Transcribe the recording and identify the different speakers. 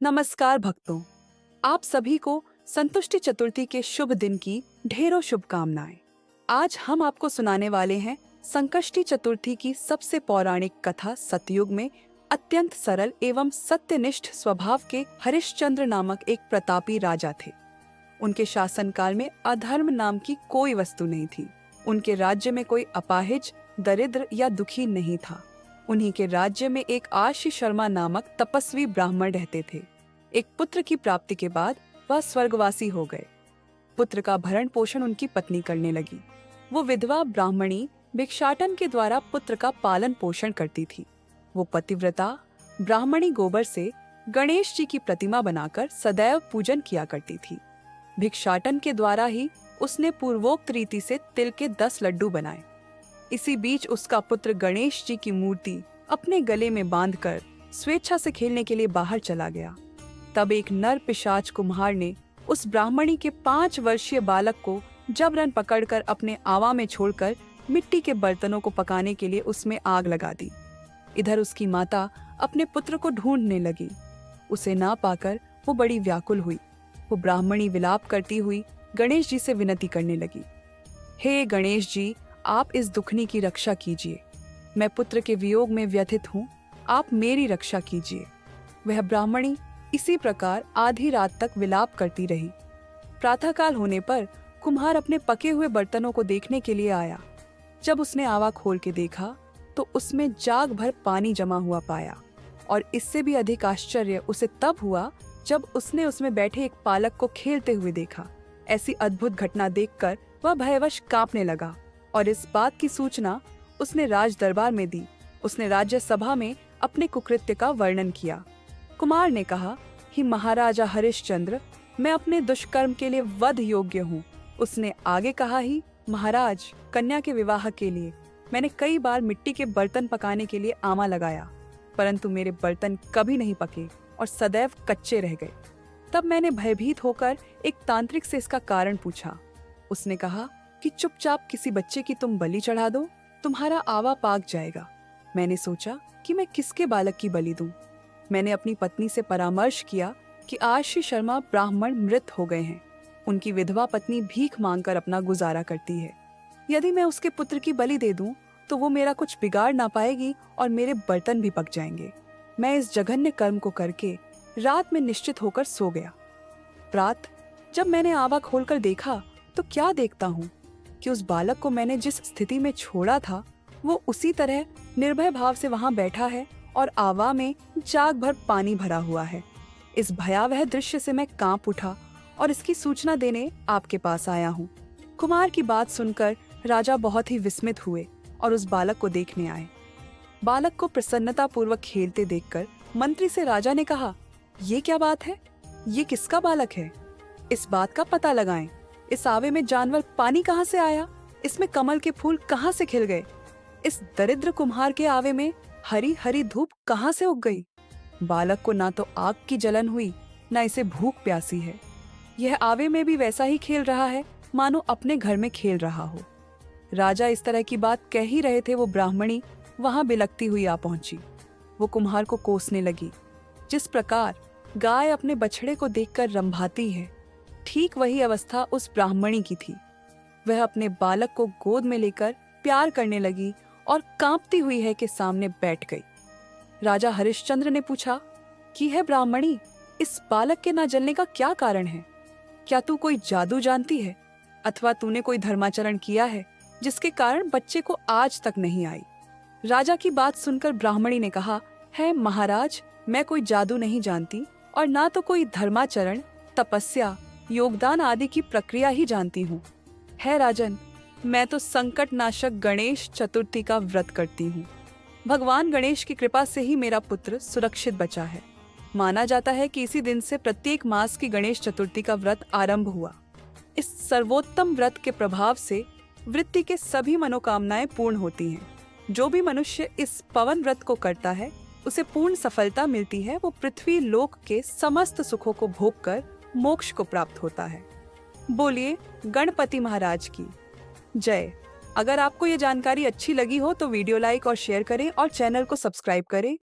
Speaker 1: नमस्कार भक्तों, आप सभी को संतुष्टि चतुर्थी के शुभ दिन की ढेरों शुभकामनाएं। आज हम आपको सुनाने वाले हैं संकष्टी चतुर्थी की सबसे पौराणिक कथा। सतयुग में अत्यंत सरल एवं सत्यनिष्ठ स्वभाव के हरिश्चंद्र नामक एक प्रतापी राजा थे। उनके शासनकाल में अधर्म नाम की कोई वस्तु नहीं थी। उनके राज्य में कोई अपाहिज, दरिद्र या दुखी नहीं था। उन्हीं के राज्य में एक आशी शर्मा नामक तपस्वी ब्राह्मण रहते थे। एक पुत्र की प्राप्ति के बाद वह स्वर्गवासी हो गए। पुत्र का भरण पोषण उनकी पत्नी करने लगी। वो विधवा ब्राह्मणी भिक्षाटन के द्वारा पुत्र का पालन पोषण करती थी। वो पतिव्रता ब्राह्मणी गोबर से गणेश जी की प्रतिमा बनाकर सदैव पूजन किया करती थी। भिक्षाटन के द्वारा ही उसने पूर्वोक्त रीति से तिल के 10 लड्डू बनाए। इसी बीच उसका पुत्र गणेश जी की मूर्ति अपने गले में बांधकर स्वेच्छा से खेलने के लिए बाहर चला गया। तब एक नर पिशाच कुम्हार ने उस ब्राह्मणी के 5 वर्षीय बालक को जबरन पकड़कर अपने आवा में छोड़कर मिट्टी के बर्तनों को पकाने के लिए उसमें आग लगा दी। इधर उसकी माता अपने पुत्र को ढूंढने लगी। उसे ना पाकर वो बड़ी व्याकुल हुई। वो ब्राह्मणी विलाप करती हुई गणेश जी से विनती करने लगी, हे गणेश जी, आप इस दुखनी की रक्षा कीजिए। मैं पुत्र के वियोग में व्यथित हूँ, आप मेरी रक्षा कीजिए। वह ब्राह्मणी इसी प्रकार आधी रात तक विलाप करती रही। प्रातःकाल होने पर कुम्हार अपने पके हुए बर्तनों को देखने के लिए आया। जब उसने आवा खोल के देखा तो उसमें जाग भर पानी जमा हुआ पाया। और इससे भी अधिक आश्चर्य उसे तब हुआ जब उसने उसमें बैठे एक बालक को खेलते हुए देखा। ऐसी अद्भुत घटना देखकर वह भयवश कांपने लगा और इस बात की सूचना उसने राज दरबार में दी। उसने राज्य सभा में अपने कुकृत्य का वर्णन किया। कुमार ने कहा, ही महाराजा हरिश्चंद्र, मैं अपने दुष्कर्म के लिए वध योग्य हूँ। उसने आगे कहा, ही महाराज, कन्या के विवाह के लिए मैंने कई बार मिट्टी के बर्तन पकाने के लिए आमा लगाया, परंतु मेरे बर्तन कभी नहीं पके और सदैव कच्चे रह गए। तब मैंने भयभीत होकर एक तांत्रिक से इसका कारण पूछा। उसने कहा कि चुपचाप किसी बच्चे की तुम बलि चढ़ा दो, तुम्हारा आवा पाक जाएगा। मैंने सोचा कि मैं किसके बालक की बलि दूं। मैंने अपनी पत्नी से परामर्श किया कि आशी शर्मा ब्राह्मण मृत हो गए हैं। उनकी विधवा पत्नी भीख मांगकर अपना गुजारा करती है। यदि मैं उसके पुत्र की बलि दे दूं तो वो मेरा कुछ बिगाड़ ना पाएगी और मेरे बर्तन भी पक जाएंगे। मैं इस जघन्य कर्म को करके रात में निश्चित होकर सो गया। प्रात जब मैंने आवा खोलकर देखा तो क्या देखता हूँ कि उस बालक को मैंने जिस स्थिति में छोड़ा था वो उसी तरह निर्भय भाव से वहां बैठा है और आवा में जाग भर पानी भरा हुआ है। इस भयावह दृश्य से मैं कांप उठा और इसकी सूचना देने आपके पास आया हूँ। कुमार की बात सुनकर राजा बहुत ही विस्मित हुए और उस बालक को देखने आए। बालक को प्रसन्नता पूर्वक खेलते देखकर मंत्री से राजा ने कहा, ये क्या बात है? ये किसका बालक है? इस बात का पता लगाएं। इस आवे में जानवर पानी कहाँ से आया? इसमें कमल के फूल कहाँ से खिल गए? इस दरिद्र कुम्हार के आवे में हरी हरी धूप कहाँ से उग गई? बालक को ना तो आग की जलन हुई, ना इसे भूख प्यासी है। यह आवे में भी वैसा ही खेल रहा है मानो अपने घर में खेल रहा हो। राजा इस तरह की बात कह ही रहे थे, वो ब्राह्मणी वहां बिलखती हुई आ पहुंची। वो कुम्हार को कोसने लगी। जिस प्रकार गाय अपने बछड़े को देखकर रंभाती है, ठीक वही अवस्था उस ब्राह्मणी की थी। वह अपने बालक को गोद में लेकर प्यार करने लगी और कांपती हुई है के सामने बैठ गई। राजा हरिश्चंद्र ने पूछा कि है ब्राह्मणी, इस बालक के ना जलने का क्या कारण है? क्या तू कोई जादू जानती है अथवा तूने कोई धर्माचरण किया है जिसके कारण बच्चे को आज तक नहीं आई? राजा की बात सुनकर ब्राह्मणी ने कहा, है महाराज, मैं कोई जादू नहीं जानती और ना तो कोई धर्माचरण, तपस्या, योगदान आदि की प्रक्रिया ही जानती हूँ। है राजन, मैं तो संकट नाशक गणेश चतुर्थी का व्रत करती हूँ। भगवान गणेश की कृपा से ही मेरा पुत्र सुरक्षित बचा है। माना जाता है कि इसी दिन से प्रत्येक मास की गणेश चतुर्थी का व्रत आरंभ हुआ। इस सर्वोत्तम व्रत के प्रभाव से वृत्ति के सभी मनोकामनाएं पूर्ण होती हैं। जो भी मनुष्य इस पवन व्रत को करता है उसे पूर्ण सफलता मिलती है। वो पृथ्वी लोक के समस्त सुखों को भोग कर मोक्ष को प्राप्त होता है। बोलिए गणपति महाराज की जय। अगर आपको ये जानकारी अच्छी लगी हो तो वीडियो लाइक और शेयर करें और चैनल को सब्सक्राइब करें।